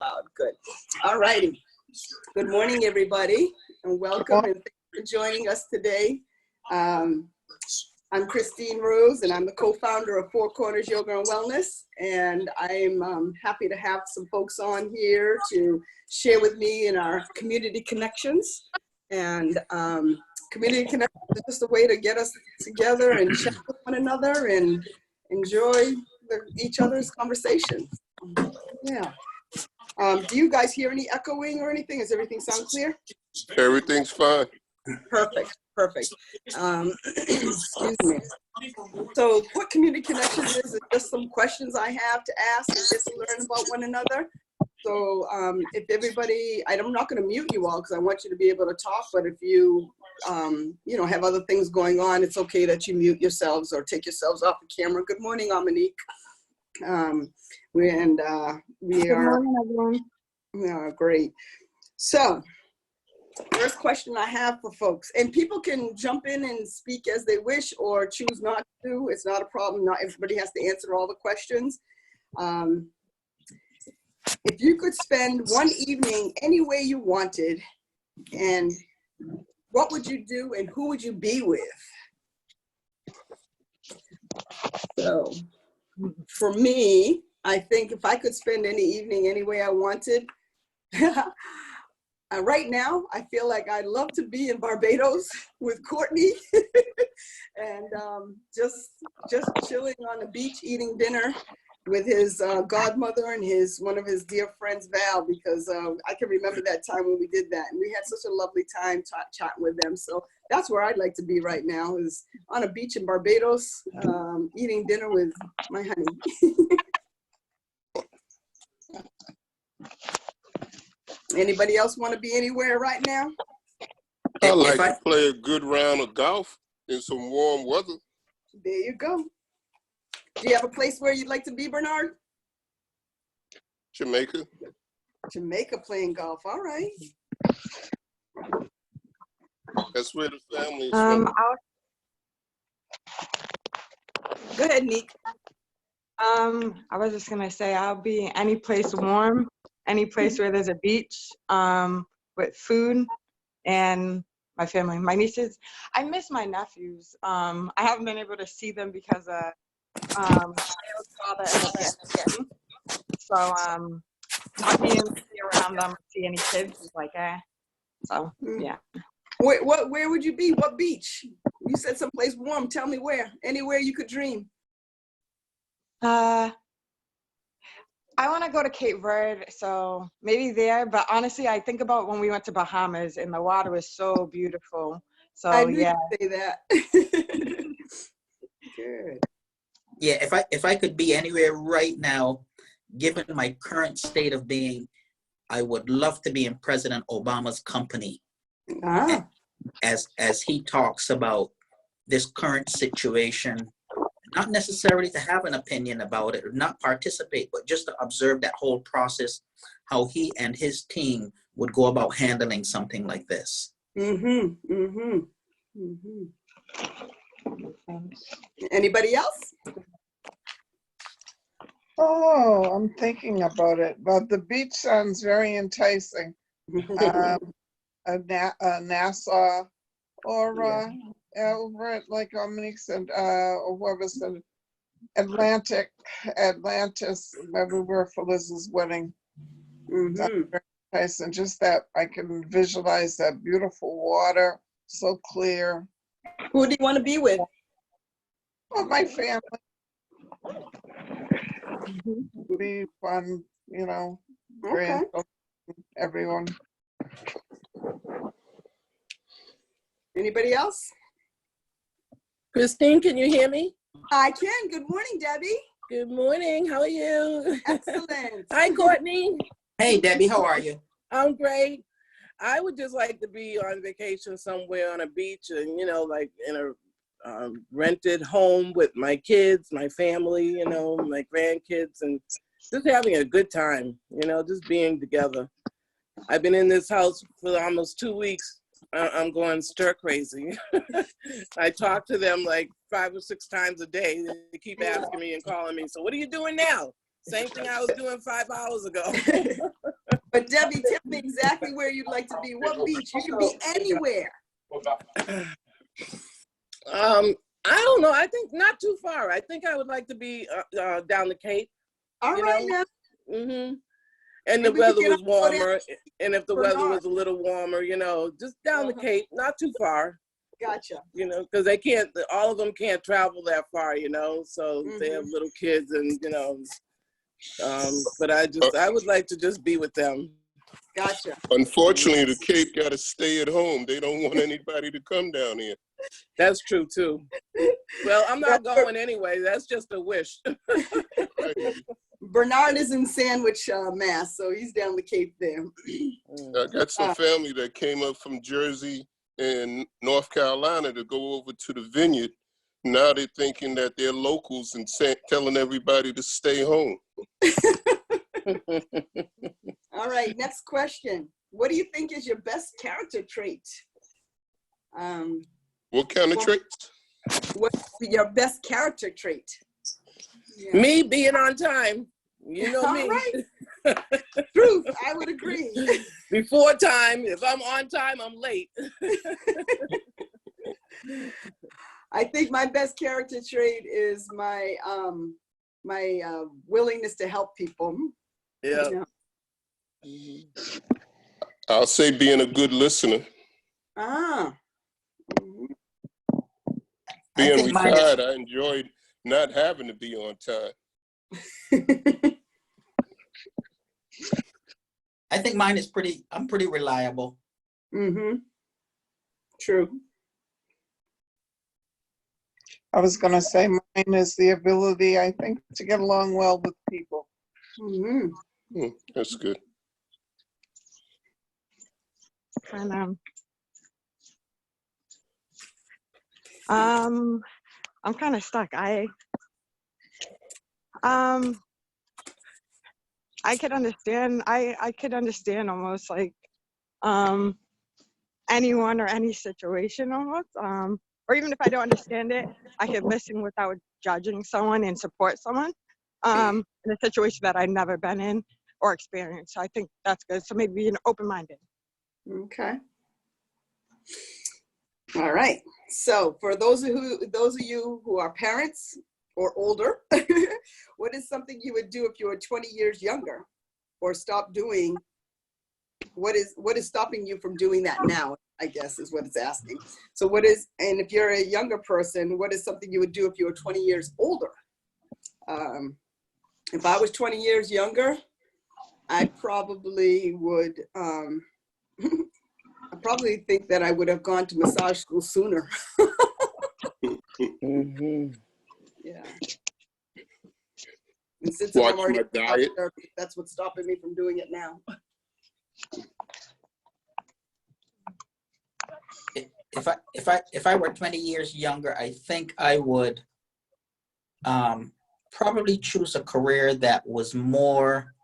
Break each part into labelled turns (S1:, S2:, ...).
S1: loud. Good. All righty. Good morning, everybody, and welcome, and thanks for joining us today. I'm Christine Rose, and I'm the co-founder of Four Corners Yoga and Wellness, and I'm happy to have some folks on here to share with me in our community connections. And community connections is just a way to get us together and chat with one another and enjoy each other's conversations. Yeah. Do you guys hear any echoing or anything? Does everything sound clear?
S2: Everything's fine.
S1: Perfect, perfect. Excuse me. So what community connections is just some questions I have to ask and just learn about one another. So if everybody, I'm not going to mute you all because I want you to be able to talk, but if you, have other things going on, it's okay that you mute yourselves or take yourselves off the camera. Good morning, Amanique. Good morning, everyone. Yeah, great. So first question I have for folks, and people can jump in and speak as they wish or choose not to. It's not a problem. Not everybody has to answer all the questions. If you could spend one evening any way you wanted, and what would you do and who would you be with? So for me, I think if I could spend any evening any way I wanted, right now, I feel like I'd love to be in Barbados with Courtney and just chilling on the beach, eating dinner with his godmother and one of his dear friends, Val, because I can remember that time when we did that. And we had such a lovely time chatting with them. So that's where I'd like to be right now, is on a beach in Barbados, eating dinner with my honey. Anybody else want to be anywhere right now?
S2: I like to play a good round of golf in some warm weather.
S1: There you go. Do you have a place where you'd like to be, Bernard?
S2: Jamaica.
S1: Jamaica, playing golf. All right.
S2: That's where the family is from.
S1: Go ahead, Nick.
S3: I was just gonna say I'll be any place warm, any place where there's a beach, with food and my family, my nieces. I miss my nephews. I haven't been able to see them because of my father ended up getting sick. So not being able to be around them, see any kids is like So yeah.
S1: Where would you be? What beach? You said someplace warm. Tell me where. Anywhere you could dream.
S3: I want to go to Cape Verde, so maybe there. But honestly, I think about when we went to Bahamas and the water was so beautiful. So
S1: I knew
S3: yeah.
S1: you'd say that. Good.
S4: Yeah, if I could be anywhere right now, given my current state of being, I would love to be in President Obama's company. As he talks about this current situation. Not necessarily to have an opinion about it or not participate, but just to observe that whole process, how he and his team would go about handling something like this.
S1: Anybody else?
S5: Oh, I'm thinking about it, but the beach sounds very enticing. Nassau or over like Dominique said, or whoever said, Atlantis, where we were for Liz's wedding. Very nice, and just that I can visualize that beautiful water, so clear.
S1: Who do you want to be with?
S5: Well, my family. It'll be fun,
S1: Okay.
S5: Everyone.
S1: Anybody else?
S6: Christine, can you hear me?
S1: I can. Good morning, Debbie.
S6: Good morning. How are you?
S1: Excellent.
S6: Hi, Courtney.
S4: Hey, Debbie, how are you?
S6: I'm great. I would just like to be on vacation somewhere on a beach and, like in a rented home with my kids, my family, my grandkids, and just having a good time, just being together. I've been in this house for almost 2 weeks. I'm going stir crazy. I talk to them like 5 or 6 times a day. They keep asking me and calling me, so what are you doing now? Same thing I was doing 5 hours ago.
S1: But Debbie, tell me exactly where you'd like to be. What beach? You can be anywhere.
S6: I don't know. I think not too far. I think I would like to be down the Cape.
S1: All right now.
S6: Mm-hmm. And
S1: Maybe
S6: the
S1: we
S6: weather
S1: can
S6: was
S1: all go down
S6: warmer. And if the
S1: for
S6: weather
S1: March.
S6: was a little warmer, just down the Cape, not too far.
S1: Gotcha.
S6: Because they can't. All of them can't travel that far. So they have little kids, and But I would like to just be with them.
S1: Gotcha.
S2: Unfortunately, the Cape got to stay at home. They don't want anybody to come down here.
S6: That's true too. Well, I'm not going anyway. That's just a wish.
S1: Bernard is in Sandwich, Mass, so he's down the Cape there.
S2: I got some family that came up from Jersey and North Carolina to go over to the vineyard. Now they're thinking that they're locals and telling everybody to stay home.
S1: All right, next question. What do you think is your best character trait?
S2: What kind of traits?
S1: What's your best character trait? Yeah.
S6: Me being on time. You know me.
S1: All right. Truth, I would agree.
S6: Before time. If I'm on time, I'm late.
S1: I think my best character trait is my willingness to help people.
S6: Yeah.
S2: I'll say being a good listener.
S1: Ah.
S2: Being retired, I enjoyed not having to be on time.
S4: I think mine is I'm pretty reliable.
S1: Mm-hmm. True.
S5: I was going to say mine is the ability, I think, to get along well with people.
S1: Mm-hmm.
S2: That's good.
S3: And I'm kind of stuck. I could understand. I could understand almost like anyone or any situation almost. Or even if I don't understand it, I could listen without judging someone and support someone in a situation that I've never been in or experienced. So I think that's good. So maybe being open-minded.
S1: Okay. All right. So for those of you who are parents or older, what is something you would do if you were 20 years younger, or stop doing? What is stopping you from doing that now, I guess is what it's asking. So and if you're a younger person, what is something you would do if you were 20 years older? If I was 20 years younger, I probably would, I probably think that I would have gone to massage school sooner.
S6: Mm-hmm.
S1: Yeah. And since
S2: Watch
S1: I'm already
S2: my diet.
S1: that's what's stopping me from doing it now.
S4: If I were 20 years younger, I think I would probably choose a career that was more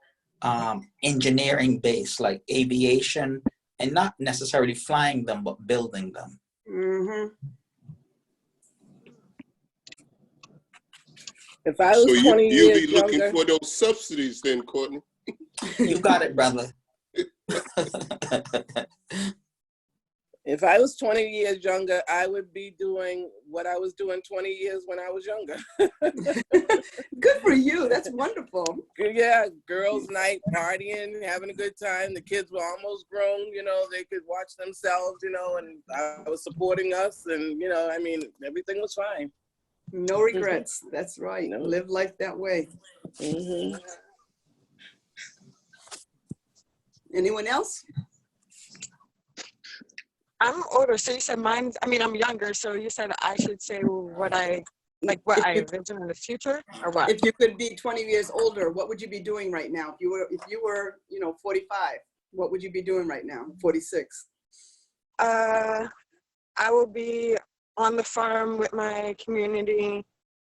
S4: engineering based, like aviation, and not necessarily flying them, but building them.
S1: Mm-hmm.
S6: If I was 20
S2: you'll
S6: years
S2: be looking
S6: younger,
S2: for those subsidies then, Courtney.
S4: You got it, brother.
S6: if I was 20 years younger, I would be doing what I was doing 20 years when I was younger.
S1: Good for you. That's wonderful.
S6: Yeah, girls' night, partying, having a good time. The kids were almost grown, they could watch themselves, and I was supporting us, and, everything was fine.
S1: No regrets. That's right.
S6: No.
S1: Live life that way.
S6: Mm-hmm.
S1: Anyone else?
S3: I'm older, so you said I'm younger, so you said I should say what I envision in the future, or what?
S1: If you could be 20 years older, what would you be doing right now? If you were 45, what would you be doing right now? 46.
S3: I will be on the farm with my community,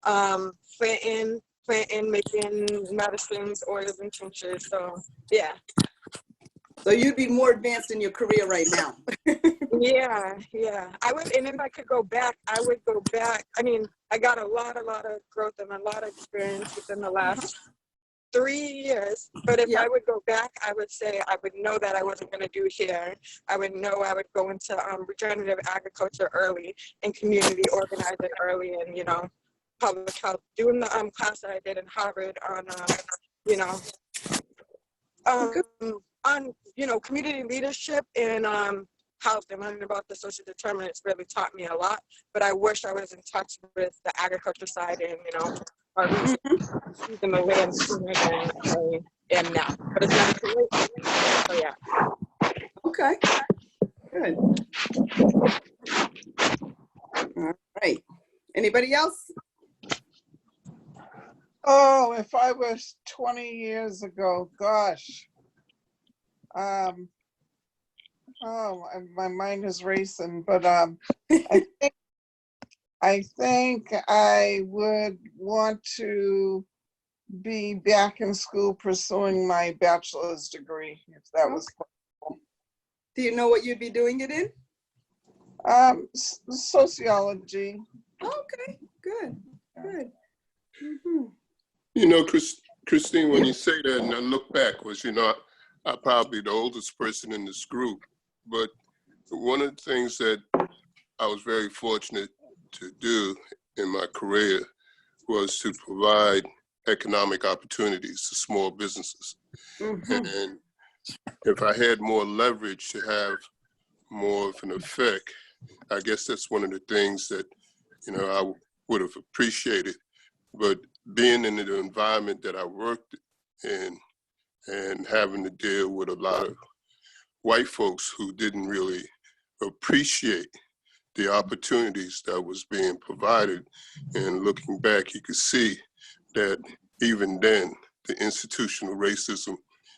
S3: planting, making medicines, oils, and tinctures. So yeah.
S1: So you'd be more advanced in your career right now.
S3: Yeah. I would, and if I could go back, I would go back. I mean, I got a lot of growth and a lot of experience within the last 3 years. But if
S1: Yep.
S3: I would go back, I would say I would know that I wasn't going to do hair. I would know I would go into regenerative agriculture early and community organizing early, and, you know, public health. Doing the class that I did in Harvard on, you know, on, you know, community leadership and health and learning about the social determinants really taught me a lot. But I wish I was in touch with the agriculture side and, you know, our using the land sooner than I am now. But it's never too late. So yeah.
S1: Okay, good. All right. Anybody else?
S5: Oh, if I was 20 years ago, gosh. Oh, my mind is racing, but I think I would want to be back in school pursuing my bachelor's degree, if that was possible.
S1: Do you know what you'd be doing it in?
S5: Sociology.
S1: Okay, good, good. Mhm.
S2: You know, Christine, when you say that and I look backwards, you know, I'm probably the oldest person in this group, but one of the things that I was very fortunate to do in my career was to provide economic opportunities to small businesses.
S1: Mhm.
S2: And if I had more leverage to have more of an effect, I guess that's one of the things that, you know, I would have appreciated. But being in the environment that I worked in and having to deal with a lot of white folks who didn't really appreciate the opportunities that was being provided, and looking back, you could see that even then, the institutional racism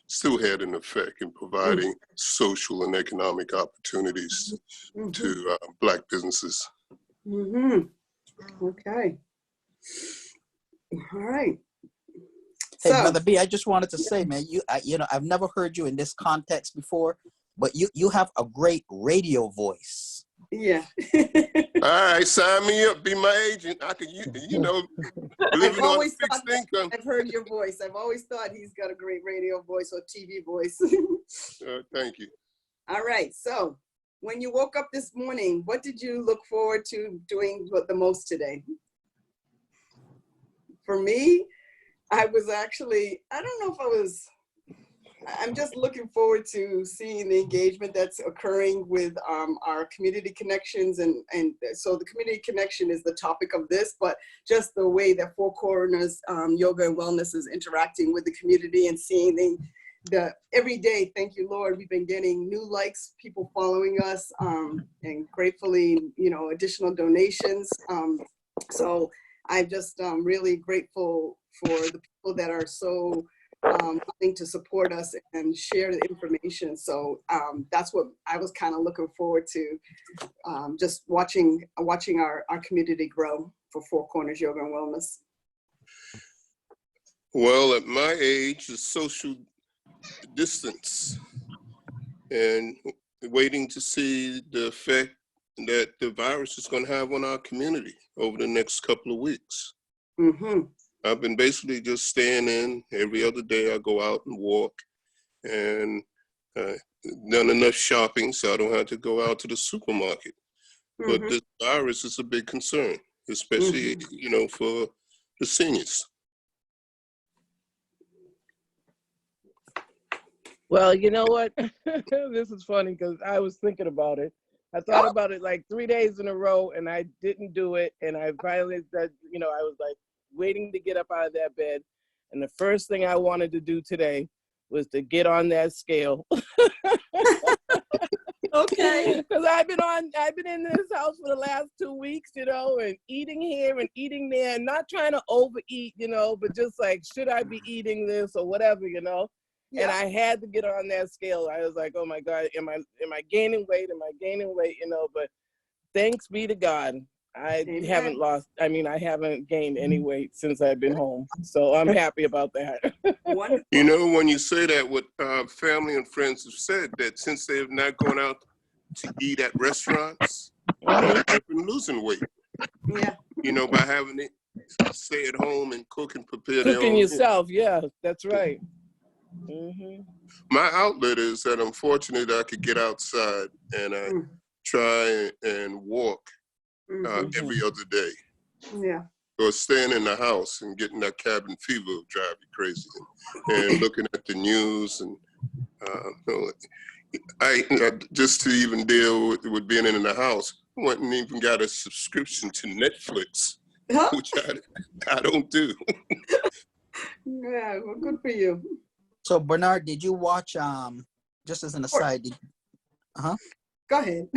S2: still had an effect in providing social and economic opportunities to Black businesses.
S1: Mhm. Okay. All right.
S7: Hey,
S1: So,
S7: Brother B, I just wanted to say, man, you know, I've never heard you in this context before, but you have a great radio voice.
S1: yeah.
S2: All right, sign me up, be my agent. I could, you know,
S1: I've
S2: living on a
S1: always
S2: fixed
S1: thought that.
S2: income.
S1: I've heard your voice. I've always thought he's got a great radio voice or TV voice.
S2: Thank you.
S1: All right. So, when you woke up this morning, what did you look forward to doing the most today? For me, I was actually, I don't know if I'm just looking forward to seeing the engagement that's occurring with our community connections. And so the community connection is the topic of this, but just the way that Four Corners Yoga and Wellness is interacting with the community and seeing the every day, thank you, Lord, we've been getting new likes, people following us, and gratefully, you know, additional donations. So I'm just really grateful for the people that are so willing to support us and share the information. So that's what I was kind of looking forward to, just watching our community grow for Four Corners Yoga and Wellness.
S2: Well, at my age, the social distance and waiting to see the effect that the virus is going to have on our community over the next couple of weeks.
S1: Mm-hmm.
S2: I've been basically just staying in. Every other day I go out and walk, and done enough shopping so I don't have to go out to the supermarket. But this virus is a big concern, especially, you know, for the seniors.
S6: Well, you know what? This is funny because I was thinking about it. I thought about it like 3 days in a row and I didn't do it. And I finally said, you know, I was like waiting to get up out of that bed. And the first thing I wanted to do today was to get on that scale.
S1: Okay.
S6: Because I've been in this house for the last 2 weeks, you know, and eating here and eating there, and not trying to overeat, you know, but just like, should I be eating this or whatever, you know? Yeah. And I had to get on that scale. I was like, oh my God, am I gaining weight? Am I gaining weight? You know, but thanks be to God. I haven't gained any weight since I've been home. So I'm happy about that.
S1: Wonderful.
S2: You know, when you say that, what family and friends have said, that since they have not gone out to eat at restaurants, they've been losing weight.
S1: Yeah.
S2: You know, by having stay at home and cook and prepare their
S6: Cooking
S2: own food.
S6: yourself, yeah, that's right. Hmm.
S2: My outlet is that I'm fortunate that I could get outside and try and walk every other day.
S1: Yeah.
S2: Or staying in the house and getting that cabin fever will drive you crazy. And looking at the news and just to even deal with being in the house, I went and even got a subscription to Netflix,
S1: Huh?
S2: which I don't do.
S1: Yeah, well, good for you.
S7: So Bernard, did you watch? Just as an aside,
S1: Go ahead.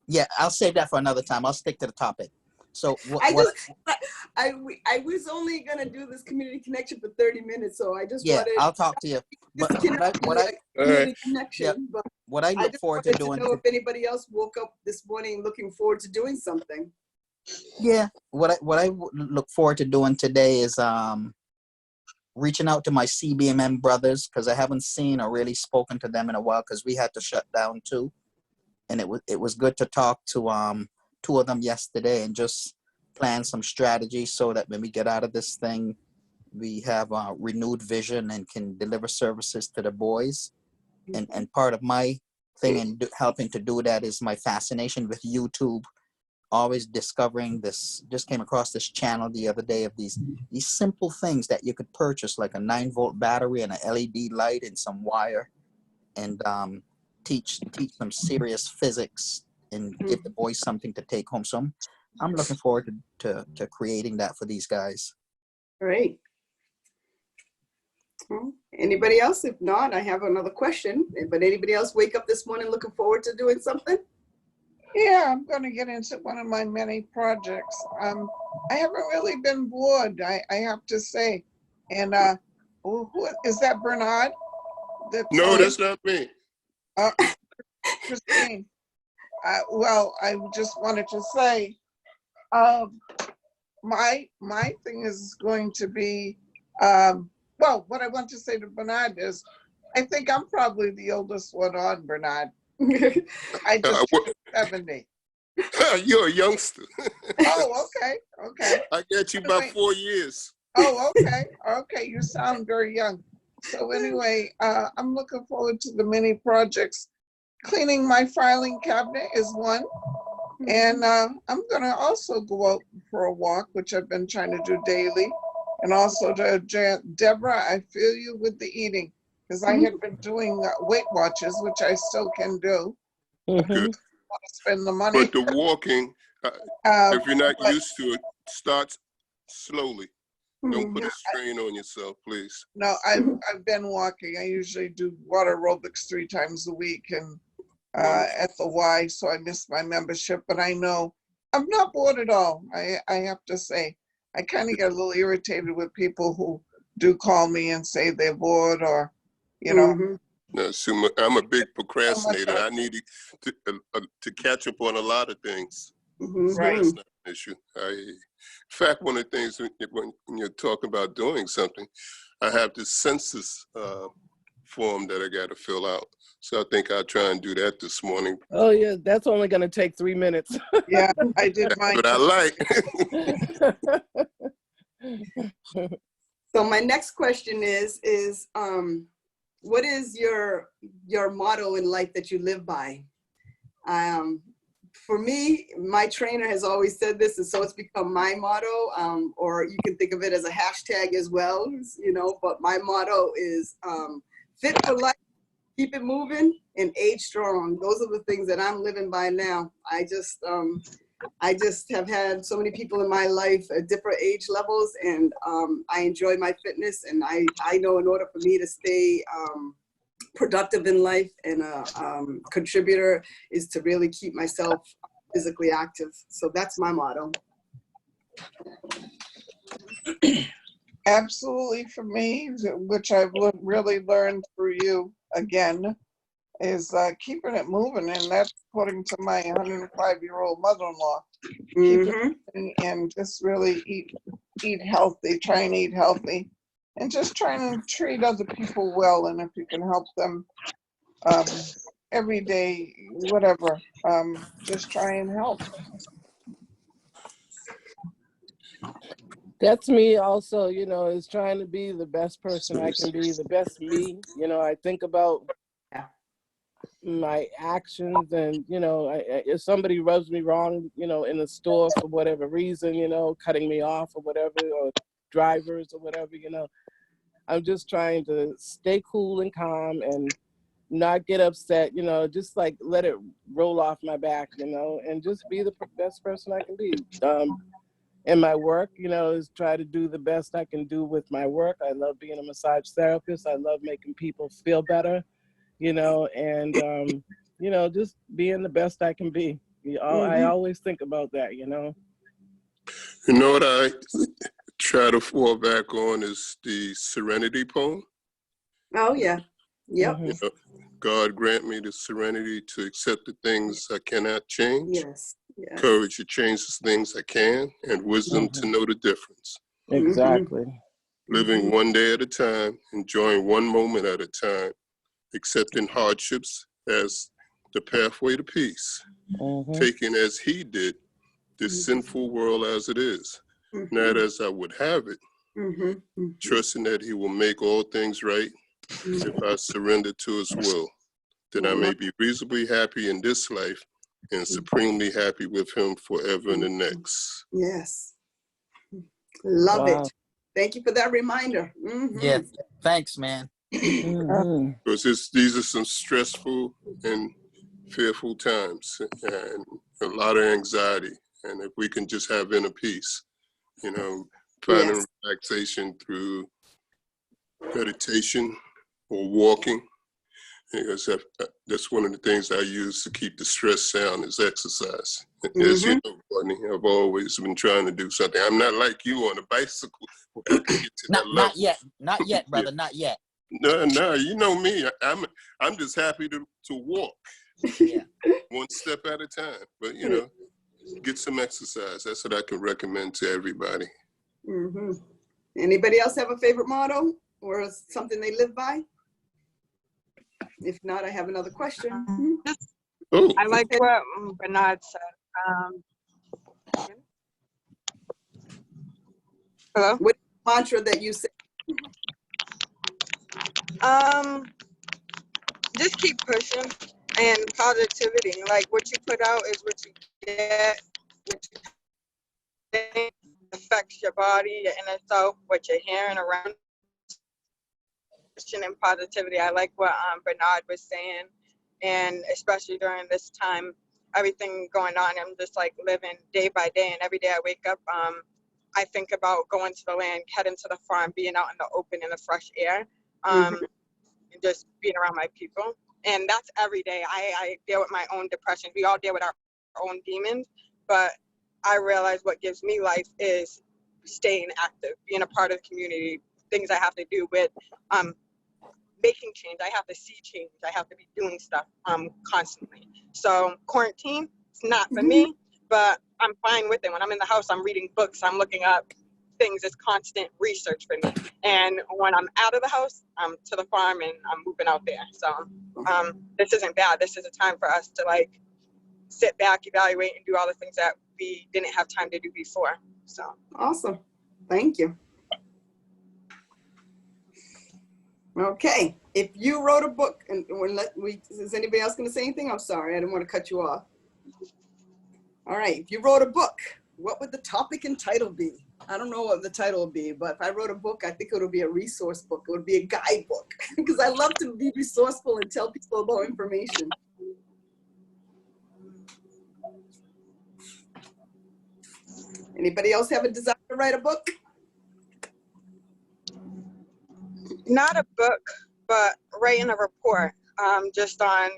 S7: yeah, I'll save that for another time. I'll stick to the topic. So
S1: I was only gonna do this community connection for 30 minutes, so I just
S7: yeah,
S1: wanted
S7: I'll talk to you. But
S1: community connection. But
S7: what I
S1: I
S7: look
S1: just
S7: forward to
S1: wanted
S7: doing.
S1: to know if anybody else woke up this morning looking forward to doing something.
S7: Yeah, what I look forward to doing today is reaching out to my CBMM brothers, because I haven't seen or really spoken to them in a while because we had to shut down too, and it was good to talk to two of them yesterday and just plan some strategy so that when we get out of this thing, we have a renewed vision and can deliver services to the boys. And part of my thing in helping to do that is my fascination with YouTube. Always discovering this, just came across this channel the other day of these simple things that you could purchase, like a 9-volt battery and an LED light and some wire, and teach some serious physics and give the boys something to take home. So I'm looking forward to creating that for these guys.
S1: Great. Well, anybody else? If not, I have another question. But anybody else wake up this morning looking forward to doing something?
S5: Yeah, I'm going to get into one of my many projects. I haven't really been bored, I have to say. And who is that, Bernard?
S2: No, that's not me.
S5: Christine. Well, I just wanted to say, my thing is going to be, well, what I want to say to Bernard is, I think I'm probably the oldest one on, Bernard. I just turned 70.
S2: You're a youngster.
S5: Oh, okay.
S2: I get you by 4 years.
S5: Oh, okay. You sound very young. So anyway, I'm looking forward to the many projects. Cleaning my filing cabinet is one. And I'm going to also go out for a walk, which I've been trying to do daily. And also to Deborah, I feel you with the eating, because I had been doing Weight Watchers, which I still can do.
S2: Good.
S5: I want to spend the money.
S2: But the walking, if you're not used to it, start slowly. Don't put a strain on yourself, please.
S5: No, I've been walking. I usually do water aerobics 3 times a week and at the Y, so I missed my membership. But I know I'm not bored at all. I have to say, I kind of get a little irritated with people who do call me and say they're bored, or, you know.
S2: No, so I'm a big procrastinator. I need to catch up on a lot of things.
S5: Right.
S2: That's not an issue. In fact, one of the things when you're talking about doing something, I have this census form that I got to fill out. So I think I'll try and do that this morning.
S6: Oh yeah, that's only going to take 3 minutes.
S5: Yeah, I did mine.
S2: But I like.
S1: So my next question is what is your motto in life that you live by? For me, my trainer has always said this, and so it's become my motto, or you can think of it as a hashtag as well, you know, but my motto is fit for life, keep it moving, and age strong. Those are the things that I'm living by now. I just have had so many people in my life at different age levels, and I enjoy my fitness, and I know in order for me to stay productive in life and a contributor is to really keep myself physically active. So that's my motto.
S5: Absolutely, for me, which I've really learned through you again, is keeping it moving, and that's according to my 105-year-old mother-in-law. Keep it moving and just really eat healthy, try and eat healthy, and just trying to treat other people well. And if you can help them every day, whatever, just try and help.
S6: That's me also, you know, is trying to be the best person I can be, the best me. You know, I think about
S1: Yeah.
S6: my actions and, you know, if somebody rubs me wrong, you know, in the store for whatever reason, you know, cutting me off or whatever, or drivers or whatever, you know, I'm just trying to stay cool and calm and not get upset, you know, just like let it roll off my back, you know, and just be the best person I can be. In my work, you know, is try to do the best I can do with my work. I love being a massage therapist. I love making people feel better, you know, and, you know, just being the best I can be. I always think about that, you know.
S2: You know what I try to fall back on is the Serenity poem.
S1: Oh, yeah. Yep.
S6: Mhm.
S2: You know, God grant me the serenity to accept the things I cannot change,
S1: Yes. Yes.
S2: courage to change the things I can, and wisdom to know the difference.
S6: Exactly.
S2: Living one day at a time, enjoying one moment at a time, accepting hardships as the pathway to peace,
S6: Mhm.
S2: taking as he did this sinful world as it is, not as I would have it, trusting that he will make all things right if I surrender to his will, that I may be reasonably happy in this life and supremely happy with him forever in the next.
S1: Yes. Love
S6: Wow.
S1: it. Thank you for that reminder.
S7: Yeah. Thanks, man.
S6: Mhm.
S2: Because these are some stressful and fearful times and a lot of anxiety. And if we can just have inner peace, you know, finding
S1: Yes.
S2: relaxation through meditation or walking, because that's one of the things I use to keep the stress down is exercise. As you know, Courtney, I've always been trying to do something. I'm not like you on a bicycle where I can get to that level.
S7: Not yet, brother, not yet.
S2: No, you know me. I'm just happy to walk.
S7: Yeah.
S2: One step at a time. But you know, get some exercise. That's what I can recommend to everybody.
S1: Anybody else have a favorite motto or something they live by? If not, I have another question.
S2: Oh,
S3: I like what Bernard said. Hello?
S1: What mantra that you say?
S3: Just keep pushing and positivity. Like what you put out is what you get. What you think affects your body, your inner self, what you're hearing around. Pushing and positivity. I like what Bernard was saying, and especially during this time, everything going on. I'm just like living day by day, and every day I wake up, I think about going to the land, heading to the farm, being out in the open in the fresh air. And just being around my people. And that's every day. I deal with my own depression. We all deal with our own demons, but I realize what gives me life is staying active, being a part of the community, things I have to do with making change. I have to see change. I have to be doing stuff constantly. So quarantine, it's not for me, but I'm fine with it. When I'm in the house, I'm reading books, I'm looking up things. It's constant research for me. And when I'm out of the house, I'm to the farm and I'm moving out there. So this isn't bad. This is a time for us to like sit back, evaluate, and do all the things that we didn't have time to do before. So
S1: awesome. Thank you. Okay, if you wrote a book, and is anybody else going to say anything? I'm sorry, I didn't want to cut you off. All right, if you wrote a book, what would the topic and title be? I don't know what the title would be, but if I wrote a book, I think it would be a resource book. It would be a guidebook because I love to be resourceful and tell people about information. Anybody else have a desire to write a book?
S3: not a book, but writing a report, just on,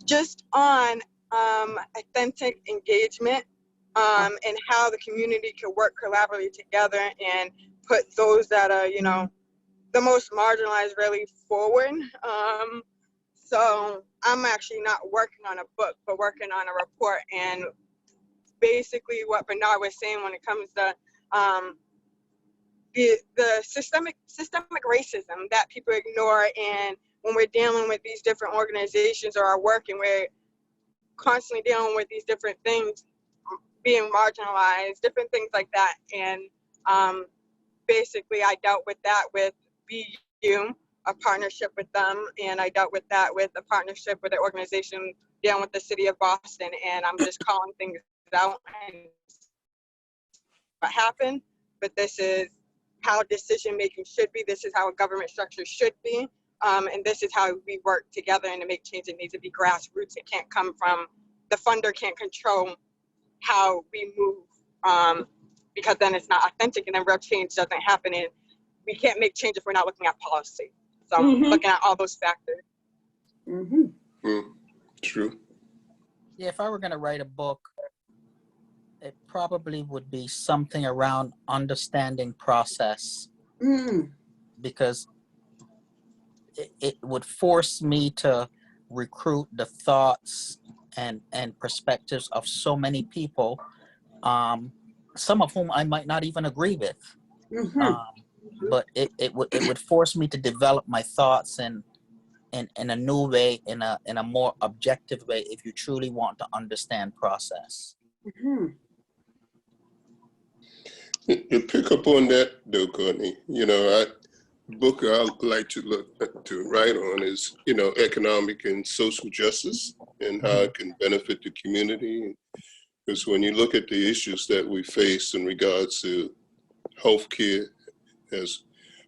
S3: just on authentic engagement, and how the community can work collaboratively together and put those that are, the most marginalized really forward. So I'm actually not working on a book, but working on a report. And basically what Bernard was saying when it comes to the systemic racism that people ignore, and when we're dealing with these different organizations or our work and we're constantly dealing with these different things, being marginalized, different things like that. And basically, I dealt with that with BU, a partnership with them, and I dealt with that with a partnership with an organization down with the city of Boston. And I'm just calling things out and what happened, but this is how decision making should be. This is how a government structure should be. And this is how we work together, and to make change, it needs to be grassroots. It can't come from the funder, can't control how we move, because then it's not authentic, and then real change doesn't happen. And we can't make change if we're not looking at policy. So looking at all those factors.
S2: True.
S7: Yeah, if I were going to write a book, it probably would be something around understanding process, because it would force me to recruit the thoughts and perspectives of so many people, some of whom I might not even agree with. But it would force me to develop my thoughts in a new way, in a more objective way, if you truly want to understand process.
S2: To pick up on that though, Courtney, book I like to write on is, economic and social justice and how it can benefit the community. Because when you look at the issues that we face in regards to healthcare, as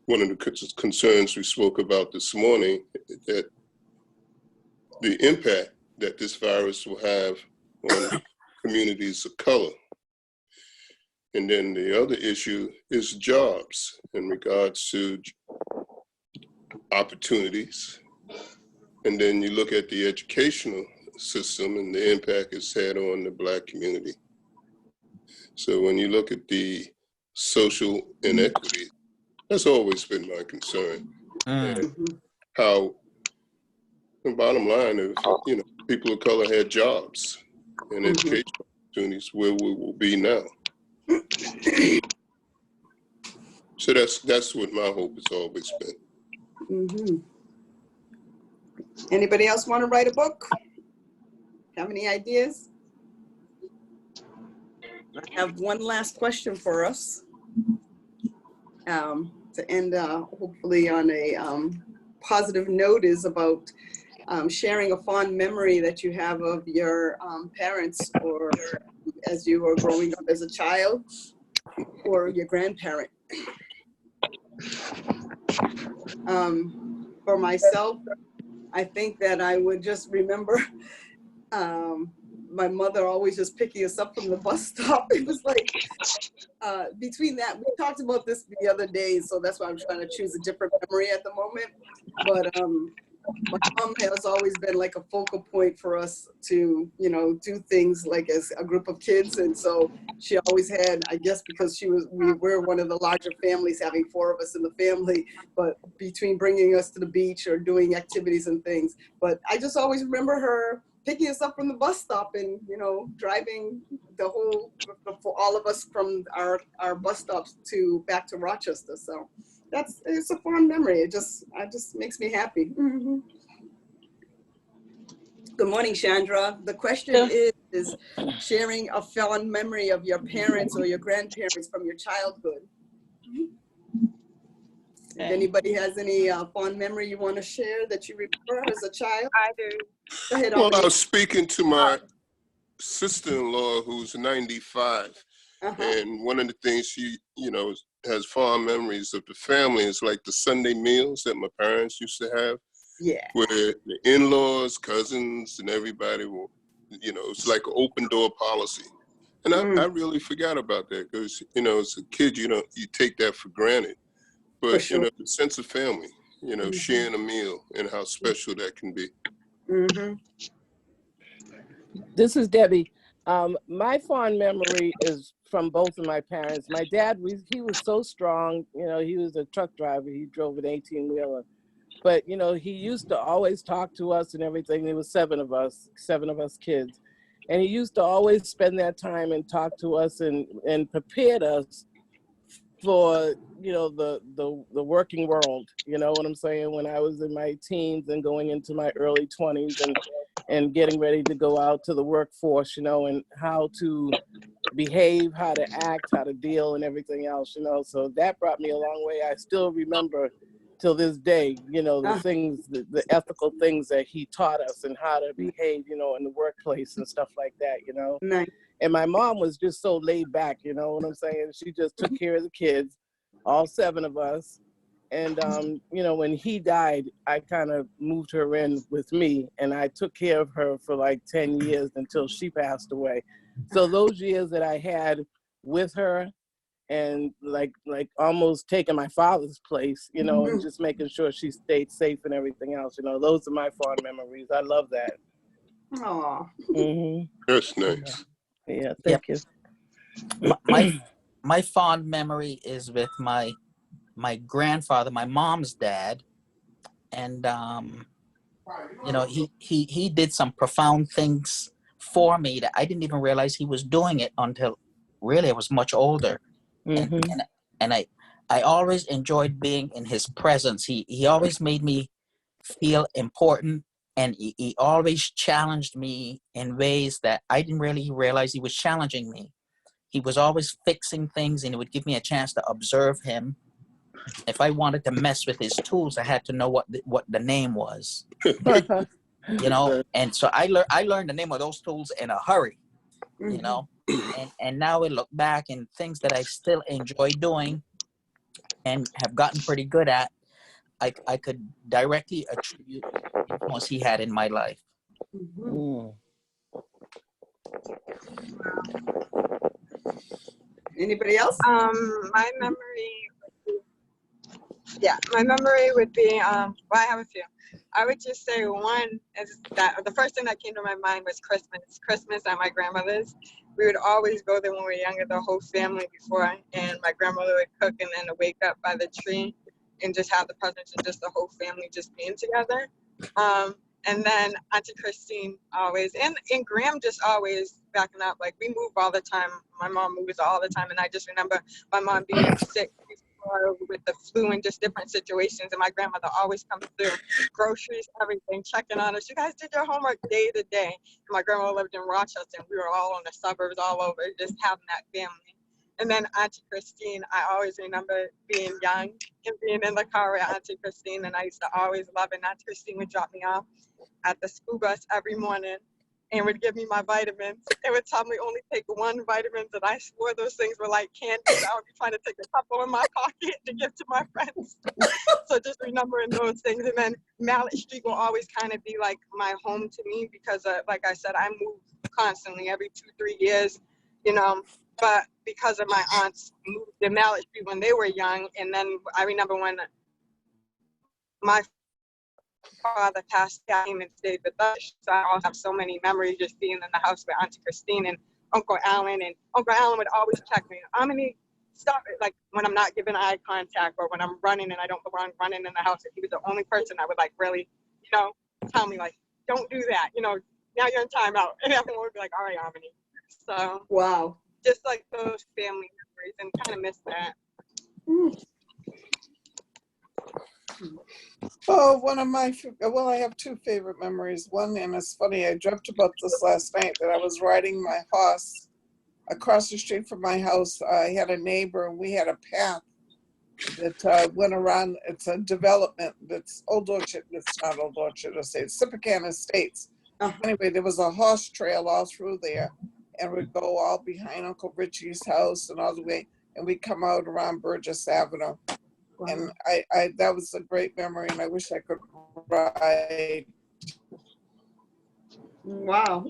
S2: one of the concerns we spoke about this morning, that the impact that this virus will have on communities of color. And then the other issue is jobs in regards to opportunities. And then you look at the educational system and the impact it's had on the Black community. So when you look at the social inequity, that's always been my concern. And how, the bottom line is, people of color had jobs and education opportunities where we will be now. So that's what my hope has always been.
S1: Anybody else want to write a book? Have any ideas? I have one last question for us to end hopefully on a positive note, is about sharing a fond memory that you have of your parents, or as you were growing up as a child, or your grandparent. For myself, I think that I would just remember my mother always just picking us up from the bus stop. It was like, between that, we talked about this the other day, so that's why I'm trying to choose a different memory at the moment. But my mom has always been like a focal point for us to, do things like as a group of kids. And so she always had, I guess because we were one of the larger families, having 4 of us in the family, but between bringing us to the beach or doing activities and things. But I just always remember her picking us up from the bus stop and, driving for all of us from our bus stops back to Rochester. So it's a fond memory. It just makes me happy. Good morning, Chandra. The question is sharing a fond memory of your parents or your grandparents from your childhood. If anybody has any fond memory you want to share that you remember as a child?
S3: I do.
S1: Go ahead.
S2: Well, I was speaking to my sister-in-law who's 95. And one of the things she, has fond memories of the family is like the Sunday meals that my parents used to have. Yeah. Where the in-laws, cousins, and everybody will, it's like an open door policy. And I really forgot about that because, as a kid, you take that for granted. But, the sense of family, sharing a meal and how special that can be.
S6: This is Debbie. My fond memory is from both of my parents. My dad, he was so strong. He was a truck driver. He drove an 18-wheeler. But, he used to always talk to us and everything. There was 7 of us kids. And he used to always spend that time and talk to us and prepared us for, the working world. You know what I'm saying? When I was in my teens and going into my early 20s and getting ready to go out to the workforce, and how to behave, how to act, how to deal, and everything else, you know. So that brought me a long way. I still remember till this day, you know, the things, the ethical things that he taught us and how to behave, you know, in the workplace and stuff like that, you know.
S1: Nice.
S6: And my mom was just so laid back, you know what I'm saying? She just took care of the kids, all 7 of us. And, you know, when he died, I kind of moved her in with me, and I took care of her for like 10 years until she passed away. So those years that I had with her and like almost taking my father's place, you know, and just making sure she stayed safe and everything else, you know, those are my fond memories. I love that.
S1: Aw.
S2: That's nice.
S6: Yeah, thank you.
S7: My fond memory is with my grandfather, my mom's dad, and you know, he did some profound things for me that I didn't even realize he was doing it until really I was much older. And I always enjoyed being in his presence. He always made me feel important, and he always challenged me in ways that I didn't really realize he was challenging me. He was always fixing things, and it would give me a chance to observe him. If I wanted to mess with his tools, I had to know what the name was, you know. And so I learned the name of those tools in a hurry, you know. And now I look back and things that I still enjoy doing and have gotten pretty good at, I could directly attribute the influence he had in my life.
S1: Anybody else?
S3: My memory would be, well, I have a few. I would just say one is that the first thing that came to my mind was Christmas at my grandmother's. We would always go there when we were younger, the whole family before, and my grandmother would cook and then wake up by the tree and just have the presents and just the whole family just being together. And then Auntie Christine always, and Graham just always backing up. Like, we move all the time. My mom moves all the time, and I just remember my mom being sick before with the flu and just different situations, and my grandmother always comes through, groceries, everything, checking on us. You guys did your homework day to day. And my grandma lived in Rochester, and we were all in the suburbs all over, just having that family. And then Auntie Christine, I always remember being young and being in the car with Auntie Christine, and I used to always love it. And Auntie Christine would drop me off at the school bus every morning and would give me my vitamins. It would tell me only take 1 vitamin, and I swore those things were like candy. So I would be trying to take a couple in my pocket to give to my friends. So just remembering those things. And then Mallet Street will always kind of be like my home to me because, like I said, I move constantly every 2-3 years, you know. But because of my aunts moved to Mallet Street when they were young, and then I remember when my father passed, I came and stayed with us. So I also have so many memories just being in the house with Auntie Christine and Uncle Alan. And Uncle Alan would always check me. I'm gonna stop it, like when I'm not giving eye contact or when I'm running and I don't belong running in the house. And he was the only person that would like really, you know, tell me like, don't do that. You know, now you're in timeout. And everyone would be like, all right, Harmony. So
S1: Wow.
S3: Just like those family memories, and kind of miss that.
S5: Oh, one of my, well, I have 2 favorite memories. One, and it's funny, I dreamt about this last night, that I was riding my horse across the street from my house. I had a neighbor, and we had a path that went around. It's a development that's Old Orchard, it's not Old Orchard Estates, Sippacan Estates. Anyway, there was a horse trail all through there, and we'd go all behind Uncle Richie's house and all the way, and we'd come out around Burgess Avenue. Wow. And I that was a great memory, and I wish I could ride.
S1: Wow.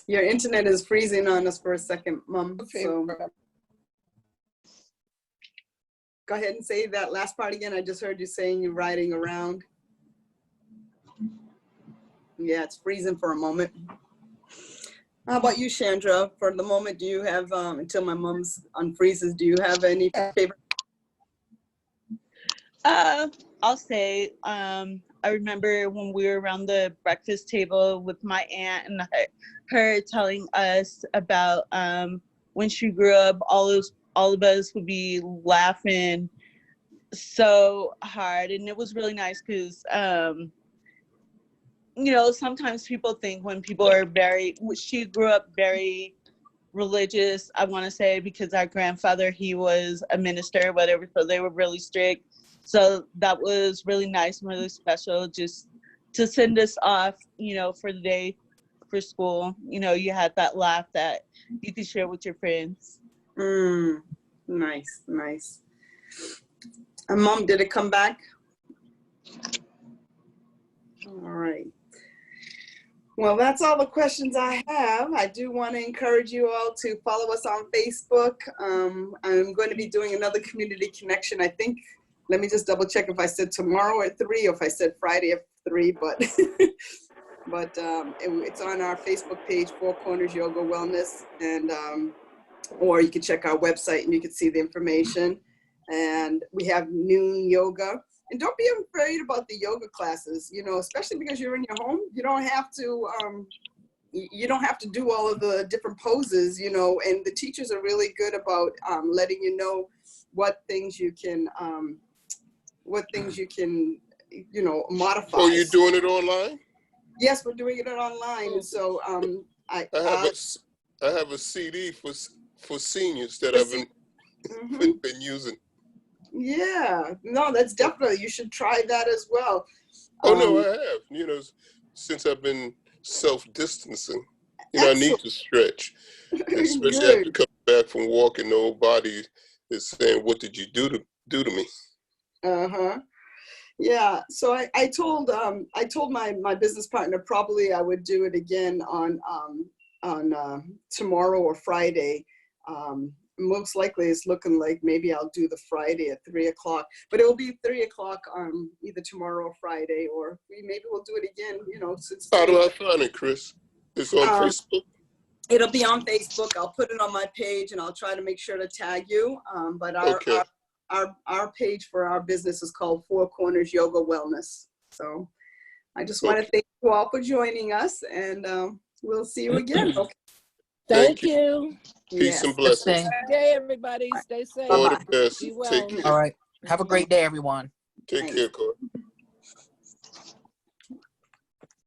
S1: Your internet is freezing on us for a second, Mom. So go ahead and say that last part again. I just heard you saying you're riding around. Yeah, it's freezing for a moment. How about you, Chandra? For the moment, do you have, until my mom's unfreezes, do you have any favorite?
S8: I'll say, I remember when we were around the breakfast table with my aunt and her telling us about when she grew up, all of us would be laughing so hard. And it was really nice because, you know, sometimes people think when people are she grew up very religious, I want to say, because our grandfather, he was a minister, whatever, so they were really strict. So that was really nice and really special, just to send us off, you know, for the day for school. You know, you had that laugh that you could share with your friends.
S1: Nice, nice. And Mom, did it come back? All right. Well, that's all the questions I have. I do want to encourage you all to follow us on Facebook. I'm going to be doing another community connection. I think, let me just double check if I said tomorrow at 3 or if I said Friday at 3, but it's on our Facebook page, Four Corners Yoga Wellness, and or you can check our website and you can see the information. And we have noon yoga. And don't be afraid about the yoga classes, you know, especially because you're in your home. You don't have to do all of the different poses, you know, and the teachers are really good about letting you know what things you can, you know, modify.
S2: Oh, you're doing it online?
S1: Yes, we're doing it online. And so
S2: I have a CD for seniors that I've been using.
S1: Yeah, no, that's definitely, you should try that as well.
S2: Oh, no, I have. You know, since I've been self-distancing, you know, I need to stretch. Especially after coming back from walking, the whole body is saying, what did you do to me?
S1: Yeah, so I told my business partner probably I would do it again on tomorrow or Friday. Most likely it's looking like maybe I'll do the Friday at 3 o'clock, but it will be 3 o'clock either tomorrow or Friday, or maybe we'll do it again, you know.
S2: How do I find it, Chris? It's on Facebook?
S1: It'll be on Facebook. I'll put it on my page and I'll try to make sure to tag you. But our page for our business is called Four Corners Yoga Wellness. So I just want to thank you all for joining us, and we'll see you again. Okay.
S6: Thank you.
S2: Peace and blessings.
S6: Good day, everybody. Stay safe.
S2: All the best.
S6: Be well.
S2: Take care.
S7: All right. Have a great day, everyone.
S2: Take care, Corey.